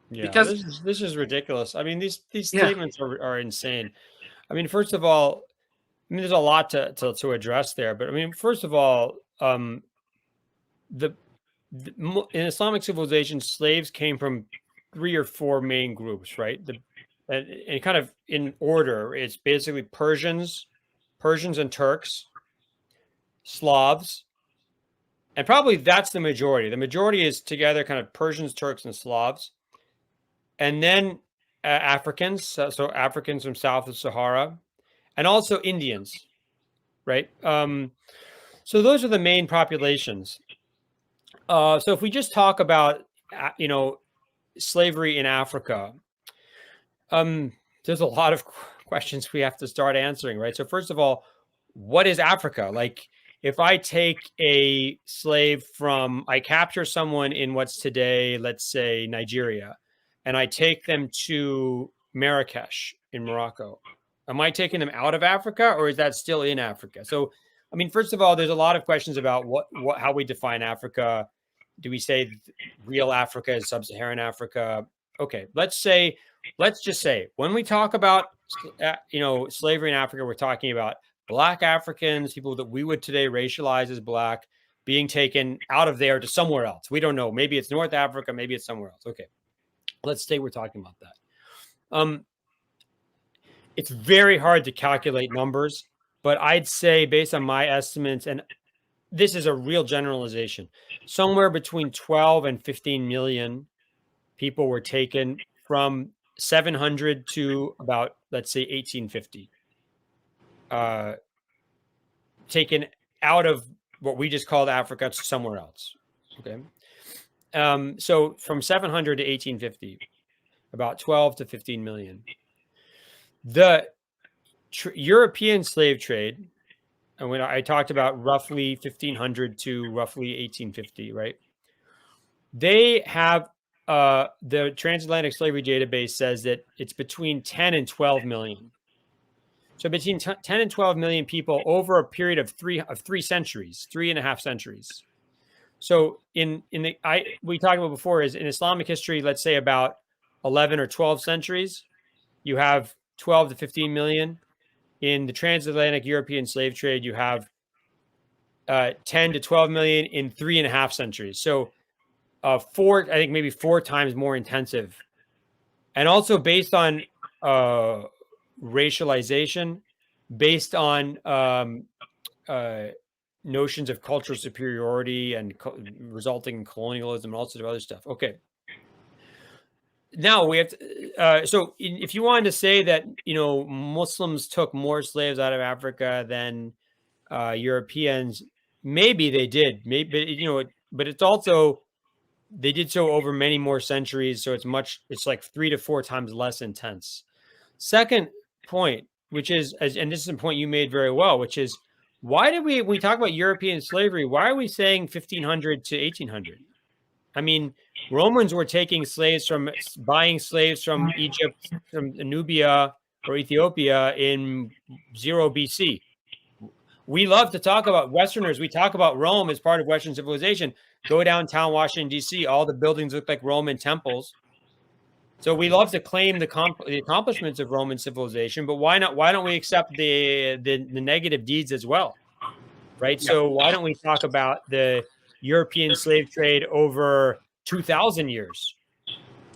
Speaker 2: Yeah,
Speaker 1: Because
Speaker 2: this is ridiculous. I mean, these
Speaker 1: yeah,
Speaker 2: statements are insane. I mean, first of all, I mean, there's a lot to address there, but I mean, first of all, the, in Islamic civilization, slaves came from 3 or 4 main groups, right? And kind of in order, it's basically Persians and Turks, Slavs, and probably that's the majority. The majority is together, kind of Persians, Turks, and Slavs, and then Africans, so Africans from south of Sahara, and also Indians, right? So those are the main populations. So if we just talk about, slavery in Africa, there's a lot of questions we have to start answering, right? So first of all, what is Africa? Like, if I take a slave I capture someone in what's today, let's say Nigeria, and I take them to Marrakesh in Morocco, am I taking them out of Africa, or is that still in Africa? So, I mean, first of all, there's a lot of questions about how we define Africa. Do we say real Africa is sub-Saharan Africa? Okay, let's just say when we talk about slavery in Africa, we're talking about Black Africans, people that we would today racialize as Black, being taken out of there to somewhere else. We don't know. Maybe it's North Africa, maybe it's somewhere else. Okay, let's say we're talking about that. It's very hard to calculate numbers, but I'd say, based on my estimates, and this is a real generalization, somewhere between 12 and 15 million people were taken from 700 to about, let's say, 1850, taken out of what we just called Africa to somewhere else. Okay. So from 700 to 1850, about 12 to 15 million. The European slave trade, and when I talked about roughly 1500 to roughly 1850, right? They have the transatlantic slavery database says that it's between 10 and 12 million. So between 10 and 12 million people over a period of three centuries, 3.5 centuries. So we talked about before is in Islamic history, let's say about 11 or 12 centuries, you have 12 to 15 million. In the transatlantic European slave trade, you have 10 to 12 million in 3.5 centuries. So I think maybe 4 times more intensive. And also based on racialization, based on notions of cultural superiority and resulting in colonialism and all sorts of other stuff. Okay. Now we have to, if you wanted to say that, Muslims took more slaves out of Africa than Europeans, maybe they did, but it's also, they did so over many more centuries. So it's like 3 to 4 times less intense. Second point, which is, and this is a point you made very well, which is, why did when we talk about European slavery, why are we saying 1500 to 1800? I mean, Romans were buying slaves from Egypt, from Nubia or Ethiopia in 0 BC. We love to talk about Westerners. We talk about Rome as part of Western civilization. Go downtown Washington, D.C., all the buildings look like Roman temples. So we love to claim the accomplishments of Roman civilization, but why not? Why don't we accept the negative deeds as well, right? Yeah. So why don't we talk about the European slave trade over 2,000 years?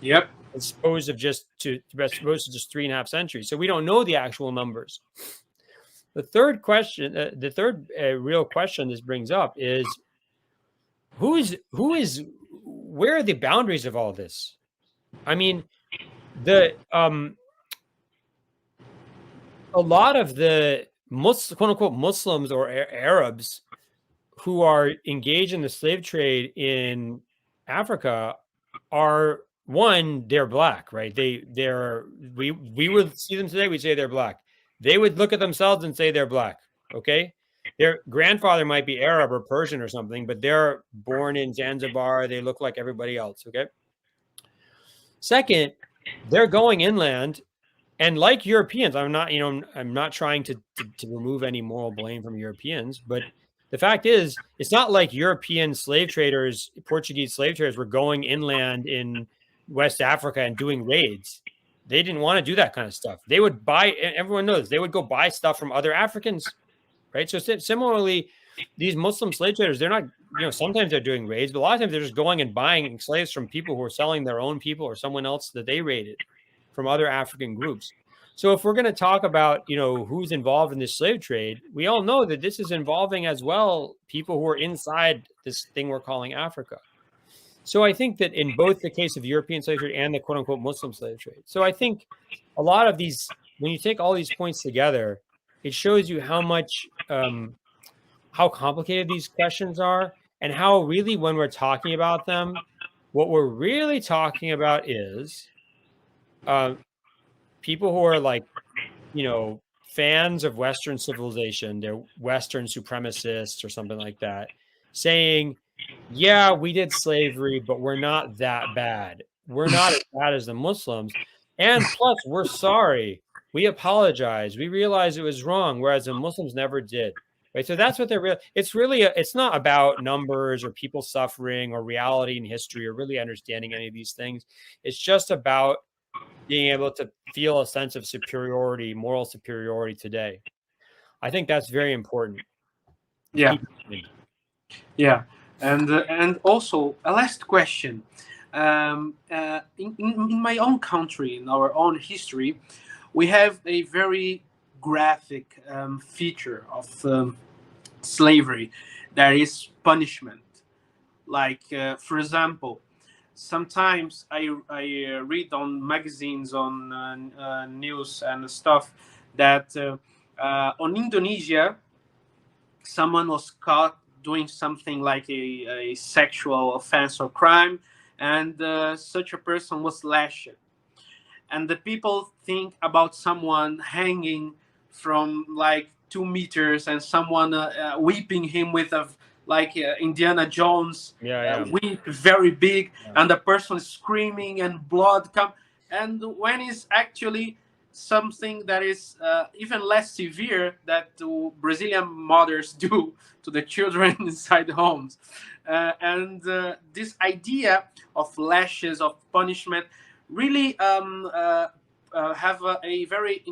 Speaker 1: Yep.
Speaker 2: As opposed to just 3.5 centuries. So we don't know the actual numbers. The third question, real question this brings up is, where are the boundaries of all this? I mean, a lot of the quote unquote Muslims or Arabs who are engaged in the slave trade in Africa are, one, they're black, right? We would see them today, we'd say they're black. They would look at themselves and say they're black. Okay. Their grandfather might be Arab or Persian or something, but they're born in Zanzibar. They look like everybody else. Okay. Second, they're going inland, and like Europeans, I'm not trying to remove any moral blame from Europeans, but the fact is, it's not like European slave traders, Portuguese slave traders, were going inland in West Africa and doing raids. They didn't want to do that kind of stuff. They would buy, everyone knows, they would go buy stuff from other Africans, right? So similarly, these Muslim slave traders, they're not, sometimes they're doing raids, but a lot of times they're just going and buying slaves from people who are selling their own people or someone else that they raided from other African groups. So if we're going to talk about, who's involved in this slave trade, we all know that this is involving as well people who are inside this thing we're calling Africa. So I think that in both the case of European slave trade and the quote unquote Muslim slave trade. So I think a lot of these, when you take all these points together, it shows you how much, how complicated these questions are, and how really, when we're talking about them, what we're really talking about is people who are like, fans of Western civilization, they're Western supremacists or something like that, saying, yeah, we did slavery, but we're not that bad. We're not as bad as the Muslims. And plus, we're sorry. We apologize. We realize it was wrong, whereas the Muslims never did. Right. So that's what they're it's not about numbers or people suffering or reality in history or really understanding any of these things. It's just about being able to feel a sense of superiority, moral superiority today. I think that's very important.
Speaker 1: Yeah. Yeah. And also a last question. In my own country, in our own history, we have a very graphic feature of slavery, that is punishment. Like, for example, sometimes I read on magazines, on news and stuff, that on Indonesia, someone was caught doing something like a sexual offense or crime, and such a person was lashed. And the people think about someone hanging from like 2 meters and someone whipping him with a Indiana Jones whip, very big, and the person is screaming and blood come. And when it's actually something that is even less severe that the Brazilian mothers do to the children inside homes. And this idea of lashes, of punishment, really have a very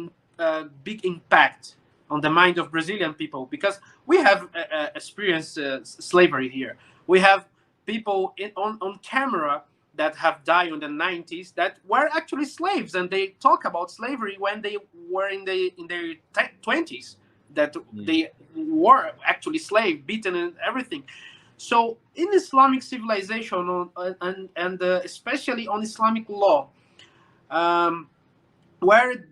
Speaker 1: big impact on the mind of Brazilian people, because we have experienced slavery here. We have people on camera that have died in the 90s that were actually slaves, and they talk about slavery when they were in their 20s, that they were actually slave, beaten and everything. So in Islamic civilization, and especially on Islamic law, um, where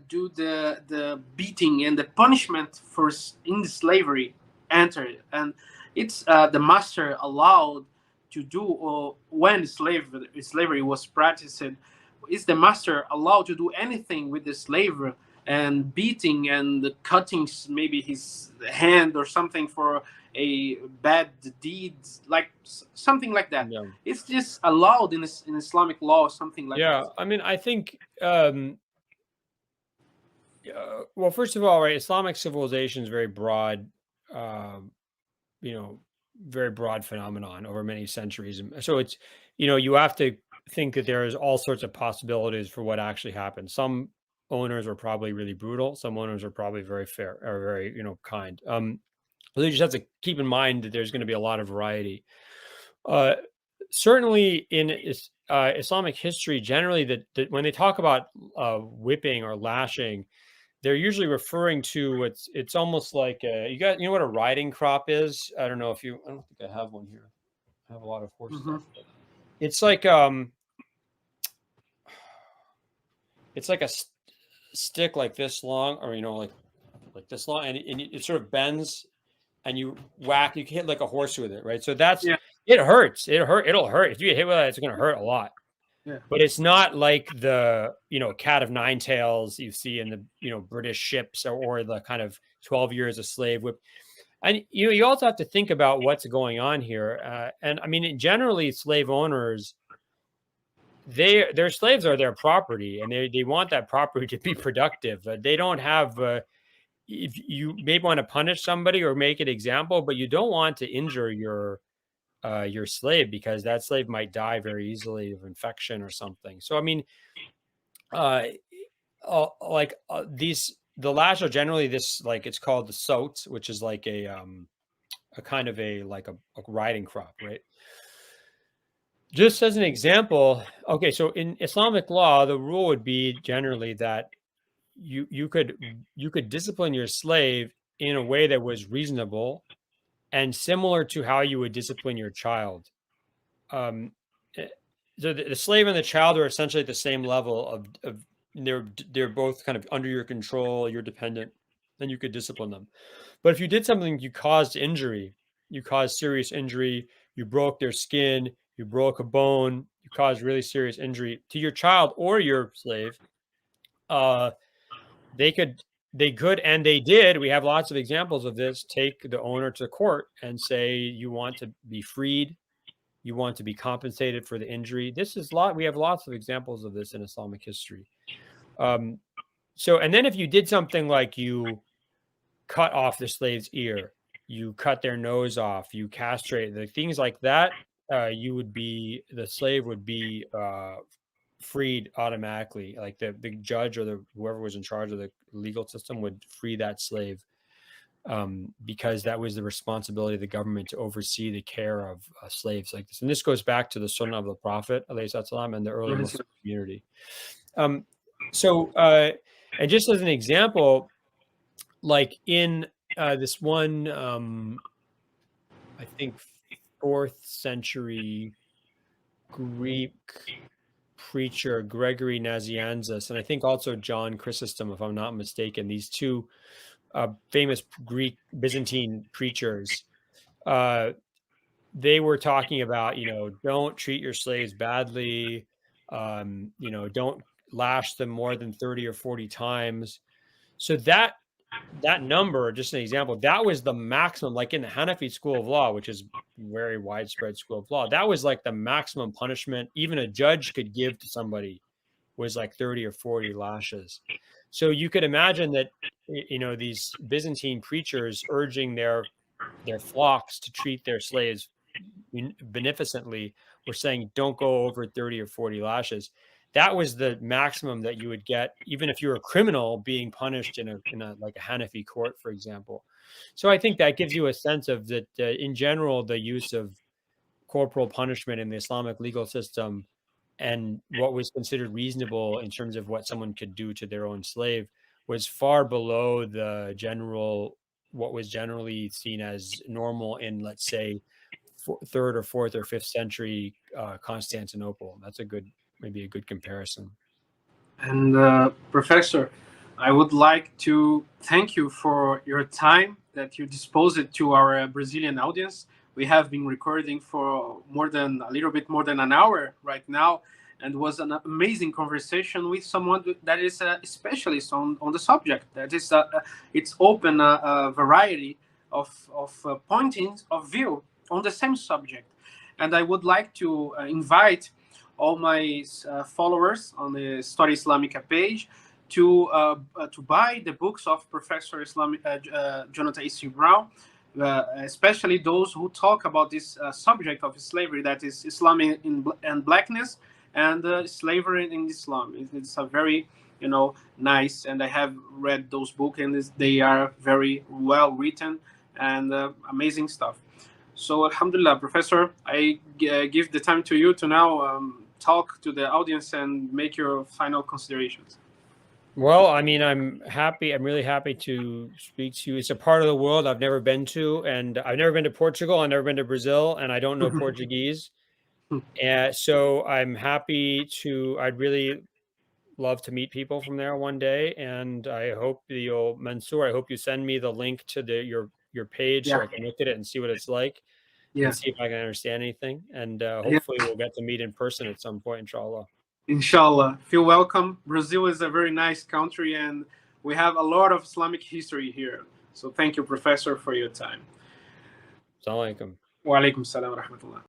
Speaker 1: do the beating and the punishment for in the slavery enter? And it's the master allowed to do, or when slavery was practiced, is the master allowed to do anything with the slave, and beating and cutting maybe his hand or something for a bad deed, like something like that?
Speaker 2: Yeah.
Speaker 1: It's just allowed in Islamic law, something like
Speaker 2: Yeah.
Speaker 1: this.
Speaker 2: I mean, I think, well, first of all, right, Islamic civilization is very broad, um, you know, very broad phenomenon over many centuries. And so it's, you have to think that there is all sorts of possibilities for what actually happened. Some owners were probably really brutal. Some owners are probably very fair or very, kind. So you just have to keep in mind that there's going to be a lot of variety. Uh, Certainly in Islamic history, generally that when they talk about whipping or lashing, they're usually referring to it's almost like you know what a riding crop is? I don't know if you I don't think I have one here. I have a lot of horse
Speaker 1: Hmm.
Speaker 2: stuff. But it's like it's like a stick like this long, or like this long, and it sort of bends, and you whack. You can hit like a horse with it, right? So
Speaker 1: Yeah,
Speaker 2: it hurts. It'll hurt if you get hit with it. It's going to hurt a lot.
Speaker 1: yeah.
Speaker 2: But it's not like the cat of nine tails you see in the British ships, or the kind of 12 years a slave whip. And you also have to think about what's going on here. And I mean, generally, slave owners, their slaves are their property, and they want that property to be productive. They don't have. If you may want to punish somebody or make an example, but you don't want to injure your slave, because that slave might die very easily of infection or something. So I mean, uh, these the lash are generally this, like, it's called the sot, which is like a kind of a riding crop, right? Just as an example, okay, so in Islamic law, the rule would be generally that you could discipline your slave in a way that was reasonable and similar to how you would discipline your child. Um, eh, so the slave and the child are essentially at the same level of they're both kind of under your control, you're dependent, and you could discipline them. But if you did something, you caused injury, you caused serious injury, you broke their skin, you broke a bone, you caused really serious injury to your child or your slave, uh, they could and they did. We have lots of examples of this. Take the owner to court and say, you want to be freed, you want to be compensated for the injury. This is lot. We have lots of examples of this in Islamic history. Um, so, and then if you did something like you cut off the slave's ear, you cut their nose off, you castrate, the things like that, the slave would be freed automatically. Like the judge or whoever was in charge of the legal system would free that slave, because that was the responsibility of the government to oversee the care of slaves like this. And this goes back to the Sunnah of the Prophet, alayhi salam, and the early Muslim community. Um, and just as an example, like in this one, I think 4th century Greek preacher, Gregory Nazianzus, and I think also John Chrysostom, if I'm not mistaken, these two famous Greek Byzantine preachers, they were talking about, don't treat your slaves badly, don't lash them more than 30 or 40 times. So that number, just an example, that was the maximum, like in the Hanafi school of law, which is very widespread school of law. That was like the maximum punishment even a judge could give to somebody, was like 30 or 40 lashes. So you could imagine that, these Byzantine preachers urging their flocks to treat their slaves beneficently were saying, don't go over 30 or 40 lashes. that was the maximum that you would get, even if you're a criminal being punished in a like a Hanafi court, for example. So I think that gives you a sense of that, in general, the use of corporal punishment in the Islamic legal system and what was considered reasonable in terms of what someone could do to their own slave was far below the general, what was generally seen as normal in, let's say, third or fourth or fifth century Constantinople. That's a good, maybe a good comparison.
Speaker 1: And Professor, I would like to thank you for your time that you disposed to our Brazilian audience. We have been recording for a little bit more than an hour right now, and was an amazing conversation with someone that is a specialist on the subject. That is, it's open a variety of pointings of view on the same subject. And I would like to invite all my followers on the História Islâmica page to buy the books of Professor Jonathan E.C. Brown, especially those who talk about this subject of slavery, that is Islam and blackness, and slavery in Islam. It's a very nice, and I have read those books, and they are very well written and amazing stuff. So, Alhamdulillah, Professor, I give the time to you to now talk to the audience and make your final considerations.
Speaker 2: Well, I mean, I'm happy. I'm really happy to speak to you. It's a part of the world I've never been to, and I've never been to Portugal. I've never been to Brazil, and I don't know Portuguese. And so I'm happy to. I'd really love to meet people from there one day, and I hope you'll, Mansur, I hope you send me the link to your page so
Speaker 1: Yeah,
Speaker 2: I can look at it and see what it's like,
Speaker 1: yeah,
Speaker 2: and see if I can understand anything. And
Speaker 1: yeah.
Speaker 2: hopefully we'll get to meet in person at some point, inshallah.
Speaker 1: Inshallah. Feel welcome. Brazil is a very nice country, and we have a lot of Islamic history here. So thank you, Professor, for your time.
Speaker 2: Assalamu alaikum.
Speaker 1: Wa alaikum salam wa rahmatullah.